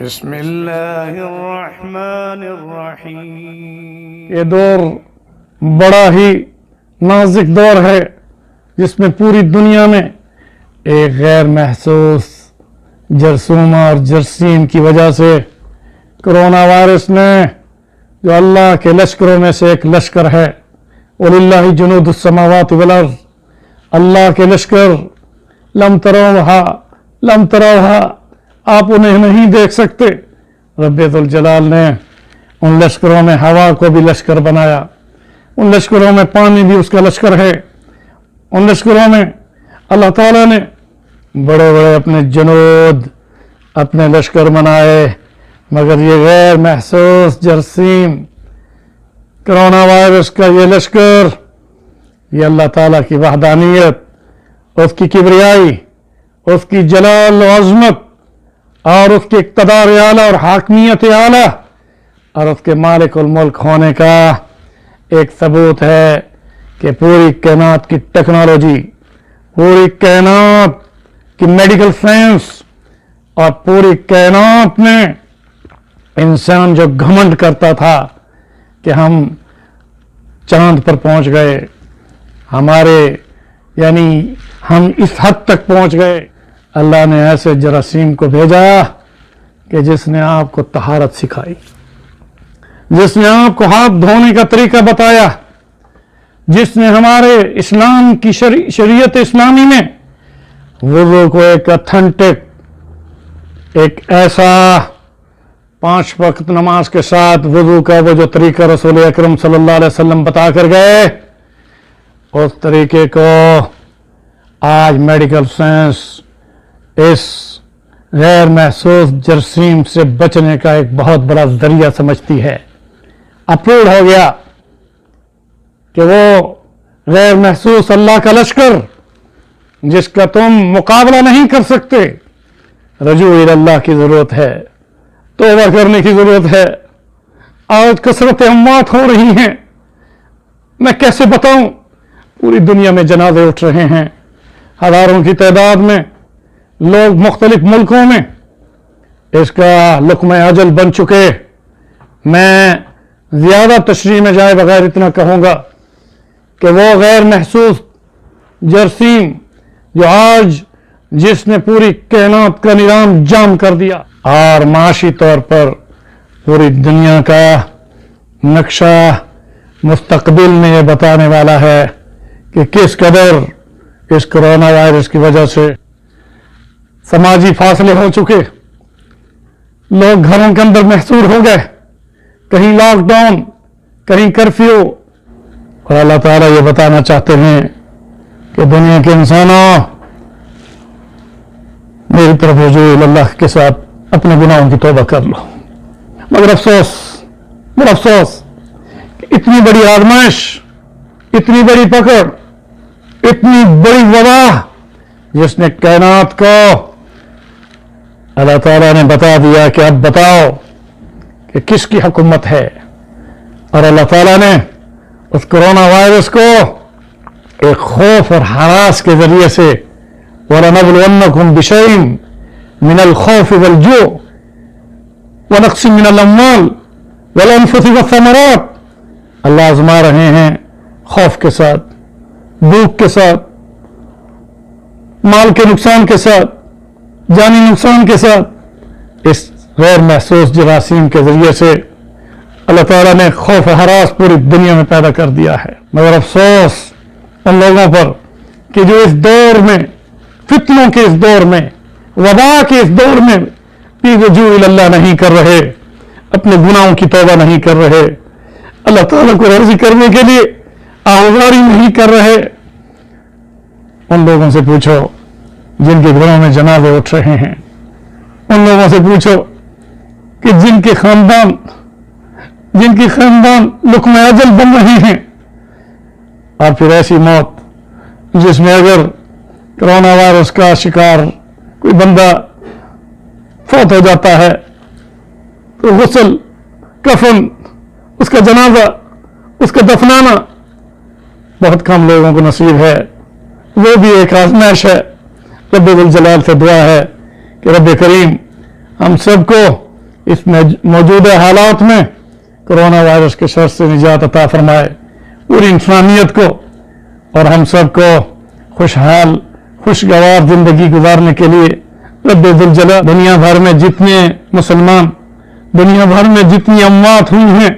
بسم اللہ الرحمن الرحیم۔ یہ دور بڑا ہی نازک دور ہے جس میں پوری دنیا میں ایک غیر محسوس جرثومہ اور جراثیم کی وجہ سے کرونا وائرس نے، جو اللہ کے لشکروں میں سے ایک لشکر ہے، وَلِلَّهِ جُنُودُ السَّمَاوَاتِ وَالْأَرْضِ، اللہ کے لشکر، لم تروها، آپ انہیں نہیں دیکھ سکتے۔ رب ذوالجلال نے ان لشکروں میں ہوا کو بھی لشکر بنایا، ان لشکروں میں پانی بھی اس کا لشکر ہے، ان لشکروں میں اللہ تعالیٰ نے بڑے بڑے اپنے جنود، اپنے لشکر بنائے، مگر یہ غیر محسوس جراثیم، کرونا وائرس کا یہ لشکر، یہ اللہ تعالیٰ کی وحدانیت، اس کی کبریائی، اس کی جلال و عظمت اور اس کے اقتدار اعلیٰ اور حاکمیت اعلیٰ اور اس کے مالک الملک ہونے کا ایک ثبوت ہے کہ پوری کائنات کی ٹیکنالوجی، پوری کائنات کی میڈیکل سائنس اور پوری کائنات میں انسان جو گھمنڈ کرتا تھا کہ ہم چاند پر پہنچ گئے، ہم اس حد تک پہنچ گئے، اللہ نے ایسے جراثیم کو بھیجا کہ جس نے آپ کو طہارت سکھائی، جس نے آپ کو ہاتھ دھونے کا طریقہ بتایا، جس نے ہمارے اسلام کی شریعت اسلامی میں وضو کو ایک اتھینٹک، ایک ایسا 5 وقت نماز کے ساتھ وضو کا وہ جو طریقہ رسول اکرم صلی اللہ علیہ وسلم بتا کر گئے، اس طریقے کو آج میڈیکل سائنس اس غیر محسوس جراثیم سے بچنے کا ایک بہت بڑا ذریعہ سمجھتی ہے۔ اپروڈ ہو گیا کہ وہ غیر محسوس اللہ کا لشکر جس کا تم مقابلہ نہیں کر سکتے، رجوع اللہ کی ضرورت ہے، توبہ کرنے کی ضرورت ہے۔ آج کثرت اموات ہو رہی ہیں، میں کیسے بتاؤں، پوری دنیا میں جنازے اٹھ رہے ہیں، ہزاروں کی تعداد میں لوگ مختلف ملکوں میں اس کا لقمہ اجل بن چکے۔ میں زیادہ تشریح میں جائے بغیر اتنا کہوں گا کہ وہ غیر محسوس جراثیم جو آج جس نے پوری کائنات کا نظام جام کر دیا اور معاشی طور پر پوری دنیا کا نقشہ مستقبل میں یہ بتانے والا ہے کہ کس قدر اس کرونا وائرس کی وجہ سے سماجی فاصلے ہو چکے، لوگ گھروں کے اندر محصور ہو گئے، کہیں لاک ڈاؤن، کہیں کرفیو، اور اللہ تعالیٰ یہ بتانا چاہتے ہیں کہ دنیا کے انسانوں، میری طرف رجوع اللہ کے ساتھ اپنے گناہوں کی توبہ کر لو۔ مگر افسوس، بڑا افسوس کہ اتنی بڑی آزمائش، اتنی بڑی پکڑ، اتنی بڑی وبا جس نے کائنات کو اللہ تعالیٰ نے بتا دیا کہ اب بتاؤ کہ کس کی حکومت ہے، اور اللہ تعالیٰ نے اس کرونا وائرس کو ایک خوف اور ہراس کے ذریعے سے وَلَنَبْلُوَنَّكُمْ بِشَيْءٍ مِنَ الْخَوْفِ وَالْجُوعِ وَنَقْصٍ مِنَ الْأَمْوَالِ وَالْأَنفُسِ وَالثَّمَرَاتِ، اللہ آزما رہے ہیں خوف کے ساتھ، بھوک کے ساتھ، مال کے نقصان کے ساتھ، جانی نقصان کے ساتھ، اس غیر محسوس جراثیم کے ذریعے سے اللہ تعالیٰ نے خوف و ہراس پوری دنیا میں پیدا کر دیا ہے۔ مگر افسوس ان لوگوں پر کہ جو اس دور میں، فتنوں کے اس دور میں، وبا کے اس دور میں بھی رجوع اللہ نہیں کر رہے، اپنے گناہوں کی توبہ نہیں کر رہے، اللہ تعالیٰ کو راضی کرنے کے لیے آوازاری نہیں کر رہے۔ ان لوگوں سے پوچھو جن کے گھروں میں جنازے اٹھ رہے ہیں، ان لوگوں سے پوچھو کہ جن کے خاندان لقمہ اجل بن رہے ہیں، اور پھر ایسی موت جس میں اگر کرونا وائرس کا شکار کوئی بندہ فوت ہو جاتا ہے تو غسل، کفن، اس کا جنازہ، اس کا دفنانا بہت کم لوگوں کو نصیب ہے۔ وہ بھی ایک آزمائش ہے۔ رب ذوالجلال سے دعا ہے کہ رب کریم ہم سب کو اس موجودہ حالات میں کورونا وائرس کے شر سے نجات عطا فرمائے پوری انسانیت کو اور ہم سب کو خوشحال خوشگوار زندگی گزارنے کے لیے رب ذوالجلال دنیا بھر میں جتنے مسلمان دنیا بھر میں جتنی اموات ہوئی ہیں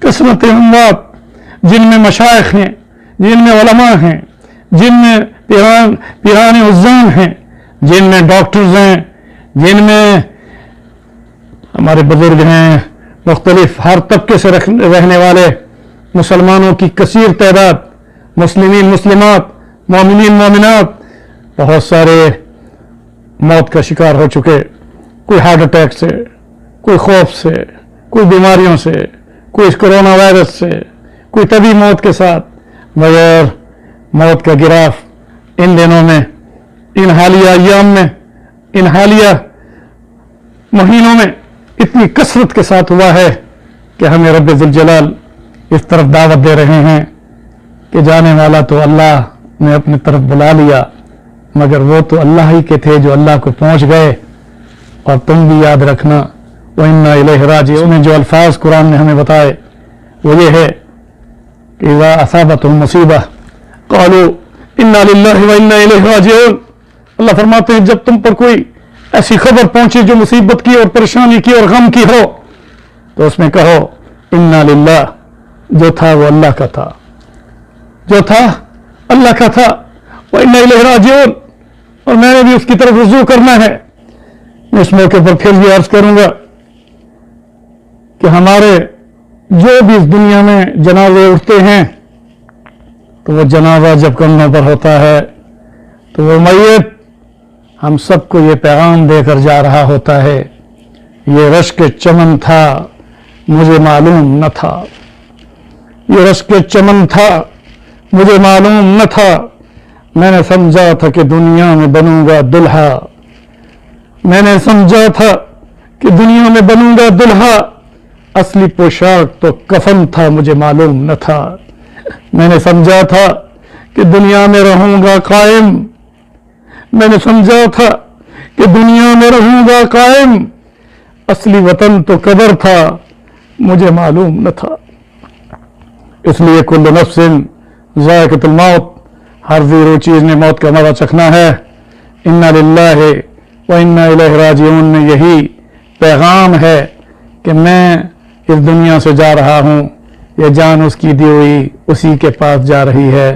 کثرت اموات جن میں مشائخ ہیں جن میں علماء ہیں جن میں پیران عظام ہیں جن میں ڈاکٹرز ہیں جن میں ہمارے بزرگ ہیں مختلف ہر طبقے سے رہنے والے مسلمانوں کی کثیر تعداد مسلمین مسلمات مومنین مومنات بہت سارے موت کا شکار ہو چکے کوئی ہارٹ اٹیک سے کوئی خوف سے کوئی بیماریوں سے کوئی کرونا وائرس سے کوئی طبی موت کے ساتھ مگر موت کا گراف ان دنوں میں ان حالیہ ایام میں ان حالیہ مہینوں میں اتنی کثرت کے ساتھ ہوا ہے کہ ہمیں رب ذوالجلال اس طرف دعوت دے رہے ہیں کہ جانے والا تو اللہ نے اپنی طرف بلا لیا مگر وہ تو اللہ ہی کے تھے جو اللہ کو پہنچ گئے اور تم بھی یاد رکھنا وَإِنَّا إِلَيْهِ رَاجِعُونَ میں جو الفاظ قرآن نے ہمیں بتائے وہ یہ ہے کہ اذا اصابتهم مصیبہ قالوا انا للہ وانا الیہ راجعون اللہ فرماتے ہیں جب تم پر کوئی ایسی خبر پہنچے جو مصیبت کی اور پریشانی کی اور غم کی ہو تو اس میں کہو انا للہ جو تھا وہ اللہ کا تھا جو تھا اللہ کا تھا وانا الیہ راجعون اور میں نے بھی اس کی طرف رجوع کرنا ہے اس موقع پر پھر بھی عرض کروں گا کہ ہمارے جو بھی اس دنیا میں جنازے اٹھتے ہیں تو وہ جنازہ جب کندھوں پر ہوتا ہے تو وہ میت ہم سب کو یہ پیغام دے کر جا رہا ہوتا ہے یہ رشک چمن تھا مجھے معلوم نہ تھا یہ رشک چمن تھا مجھے معلوم نہ تھا میں نے سمجھا تھا کہ دنیا میں بنوں گا دلہا میں نے سمجھا تھا کہ دنیا میں بنوں گا دلہا اصلی پوشاک تو کفن تھا مجھے معلوم نہ تھا میں نے سمجھا تھا کہ دنیا میں رہوں گا قائم میں نے سمجھا تھا کہ دنیا میں رہوں گا قائم اصلی وطن تو قبر تھا مجھے معلوم نہ تھا اس لیے کل نفس ذائقۃ الموت ہر زیرو چیز نے موت کا مزہ چکھنا ہے انا للہ وانا الیہ راجعون میں یہی پیغام ہے کہ میں اس دنیا سے جا رہا ہوں یہ جان اس کی دی ہوئی اسی کے پاس جا رہی ہے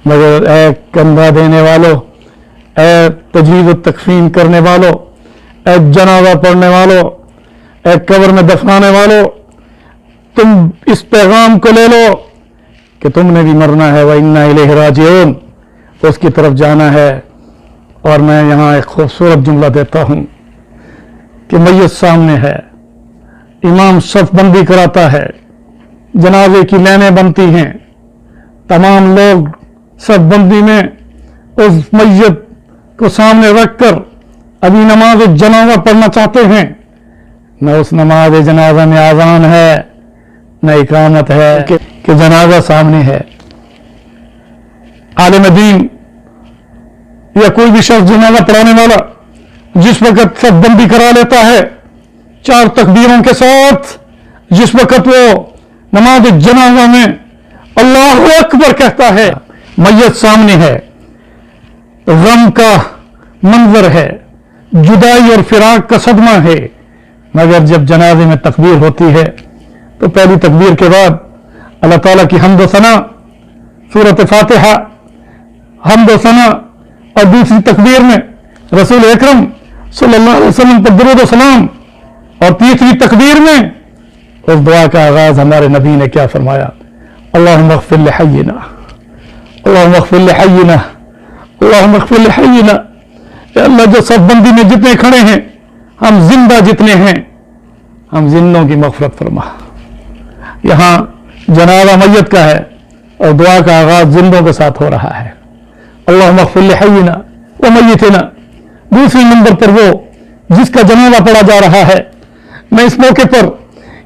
مگر اے کندھا دینے والوں اے تجویز و تکفین کرنے والوں اے جنازہ پڑھنے والوں اے قبر میں دفنانے والوں تم اس پیغام کو لے لو کہ تم نے بھی مرنا ہے وَإِنَّا إِلَيْهِ رَاجِعُونَ اس کی طرف جانا ہے اور میں یہاں ایک خوبصورت جملہ دیتا ہوں کہ میت سامنے ہے امام صف بندی کراتا ہے جنازے کی لینیں بنتی ہیں تمام لوگ صف بندی میں اس میت کو سامنے رکھ کر ابھی نماز جنازہ پڑھنا چاہتے ہیں نہ اس نماز جنازہ میں اذان ہے نہ اقامت ہے کہ جنازہ سامنے ہے عالم دین یا کوئی بھی شخص جنازہ پڑھانے والا جس وقت صف بندی کرا لیتا ہے 4 تکبیروں کے ساتھ جس وقت وہ نماز جنازہ میں اللہ اکبر کہتا ہے میت سامنے ہے غم کا منظر ہے جدائی اور فراق کا صدمہ ہے مگر جب جنازے میں تکبیر ہوتی ہے تو پہلی تکبیر کے بعد اللہ تعالیٰ کی حمد و ثنا سورۃ فاتحہ حمد و ثنا اور دوسری تکبیر میں رسول اکرم صلی اللہ علیہ وسلم پر درود و سلام اور تیسری تکبیر میں اس دعا کا آغاز ہمارے نبی نے کیا فرمایا اللہم اغفر لحینا اللہم اغفر لحینا اللہم اغفر لحینا اے اللہ جو صف بندی میں جتنے کھڑے ہیں ہم زندہ جتنے ہیں ہم زندوں کی مغفرت فرما یہاں جنازہ میت کا ہے اور دعا کا آغاز زندوں کے ساتھ ہو رہا ہے اللہم اغفر لحینا ومیتنا دوسری نمبر پر وہ جس کا جنازہ پڑھا جا رہا ہے میں اس موقع پر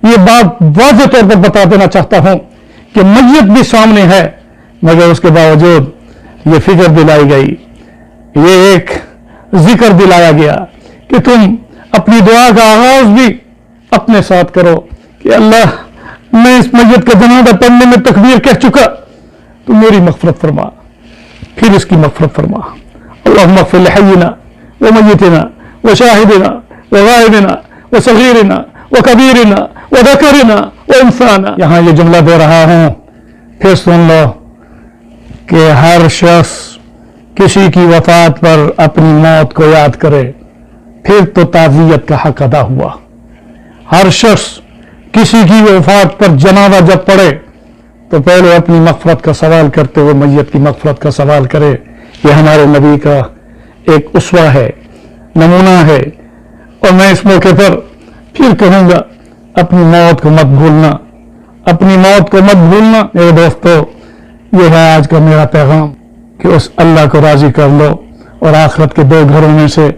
یہ بات واضح طور پر بتا دینا چاہتا ہوں کہ میت بھی سامنے ہے مگر اس کے باوجود یہ فکر دلائی گئی یہ ایک ذکر دلایا گیا کہ تم اپنی دعا کا آغاز بھی اپنے ساتھ کرو کہ اللہ میں اس میت کا جنازہ پڑھنے میں تکبیر کہہ چکا، تو میری مغفرت فرما، پھر اس کی مغفرت فرما۔ اللہم اغفر لحینا ومیتنا وشاہدنا وغائبنا وصغیرنا وکبیرنا وذکرنا وانثانا۔ یہاں یہ جملہ دے رہا ہوں، پھر سن لو کہ ہر شخص کسی کی وفات پر اپنی موت کو یاد کرے، پھر تو تعزیت کا حق ادا ہوا۔ ہر شخص کسی کی وفات پر جنازہ جب پڑھے تو پہلے اپنی مغفرت کا سوال کرتے ہوئے میت کی مغفرت کا سوال کرے۔ یہ ہمارے نبی کا ایک اسوہ ہے، نمونہ ہے۔ اور میں اس موقع پر پھر کہوں گا، اپنی موت کو مت بھولنا، اپنی موت کو مت بھولنا۔ میرے دوستو، یہ ہے آج کا میرا پیغام کہ اس اللہ کو راضی کر لو اور آخرت کے دو گھروں میں سے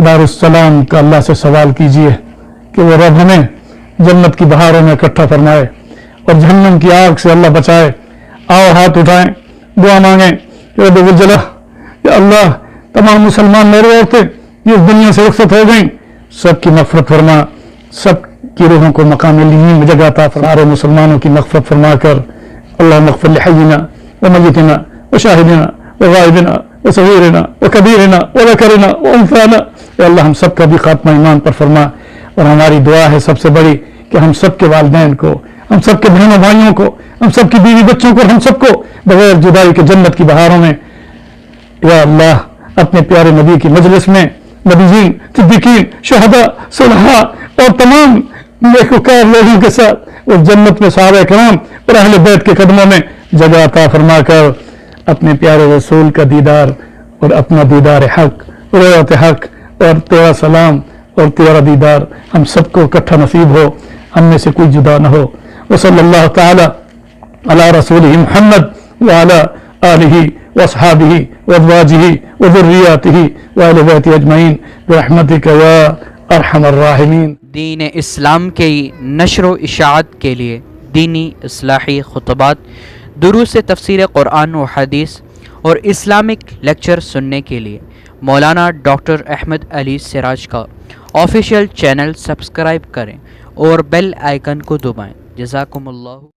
دارالسلام کا اللہ سے سوال کیجئے کہ وہ رب ہمیں جنت کی بہاروں میں اکٹھا فرمائے اور جہنم کی آگ سے اللہ بچائے۔ آؤ ہاتھ اٹھائیں، دعا مانگیں کہ رب الجلہ، یا اللہ تمام مسلمان میرے عورتیں اس دنیا سے رخصت ہو گئیں، سب کی مغفرت فرما، سب کی روحوں کو مقام علیین میں جگہ عطا فرما۔ سارے مسلمانوں کی مغفرت فرما کر اللہم اغفر لحینا ومیتنا وشاہدنا وغائبنا وصغیرنا وکبیرنا وذکرنا وانثانا۔ اے اللہ ہم سب کا بھی خاتمہ ایمان پر فرما، اور ہماری دعا ہے سب سے بڑی کہ ہم سب کے والدین کو، ہم سب کے بہنوں بھائیوں کو، ہم سب کی بیوی بچوں کو، ہم سب کو بغیر جدائی کے جنت کی بہاروں میں یا اللہ اپنے پیارے نبی کی مجلس میں نبیین، صدیقین، شہداء، صلحاء اور تمام نیکوکار لوگوں کے ساتھ اور جنت میں صحابہ کرام اور اہل بیت کے قدموں میں جگہ عطا فرما کر اپنے پیارے رسول کا دیدار اور اپنا دیدار حق، رویت حق اور تیرا سلام اور تیرا دیدار ہم سب کو اکٹھا نصیب ہو، ہم میں سے کوئی جدا نہ ہو۔ وصلی اللہ تعالی علی رسولہ محمد وعلی آلہ واصحابہ وازواجہ وذریاتہ وآل بیتہ اجمعین برحمتک یا ارحم الراحمین۔ دین اسلام کی نشر و اشاعت کے لیے دینی اصلاحی خطبات، دروس تفسیر قرآن و حدیث اور اسلامک لیکچر سننے کے لیے مولانا ڈاکٹر احمد علی سراج کا آفیشیل چینل سبسکرائب کریں اور بیل آئیکن کو دبائیں۔ جزاکم اللہ۔